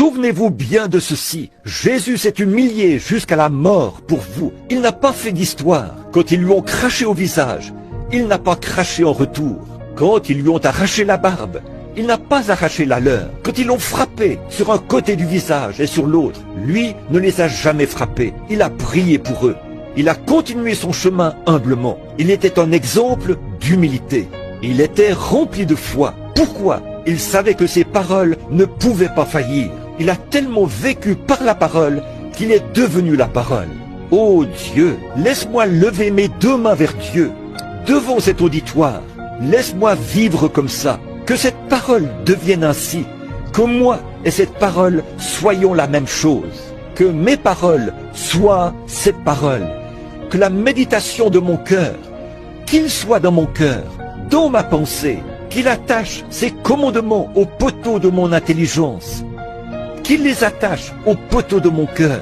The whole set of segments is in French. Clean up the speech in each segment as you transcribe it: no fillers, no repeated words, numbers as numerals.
Souvenez-vous bien de ceci. Jésus s'est humilié jusqu'à la mort pour vous. Il n'a pas fait d'histoire. Quand ils lui ont craché au visage, il n'a pas craché en retour. Quand ils lui ont arraché la barbe, il n'a pas arraché la leur. Quand ils l'ont frappé sur un côté du visage et sur l'autre, lui ne les a jamais frappés. Il a prié pour eux. Il a continué son chemin humblement. Il était un exemple d'humilité. Il était rempli de foi. Pourquoi? Il savait que ses paroles ne pouvaient pas faillir. Il a tellement vécu par la parole qu'il est devenu la parole. Oh Dieu, laisse-moi lever mes deux mains vers Dieu, devant cet auditoire. Laisse-moi vivre comme ça. Que cette parole devienne ainsi. Que moi et cette parole soyons la même chose. Que mes paroles soient cette parole. Que la méditation de mon cœur, qu'il soit dans mon cœur, dans ma pensée, qu'il attache ses commandements au poteau de mon intelligence, qu'il les attache au poteau de mon cœur,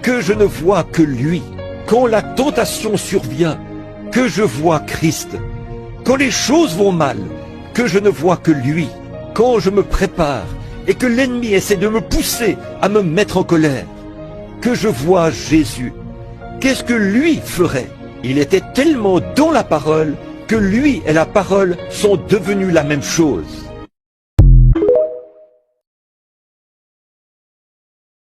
que je ne vois que lui. Quand la tentation survient, que je vois Christ. Quand les choses vont mal, que je ne vois que lui. Quand je me prépare et que l'ennemi essaie de me pousser à me mettre en colère, que je vois Jésus. Qu'est-ce que lui ferait? Il était tellement dans la parole que lui et la parole sont devenus la même chose.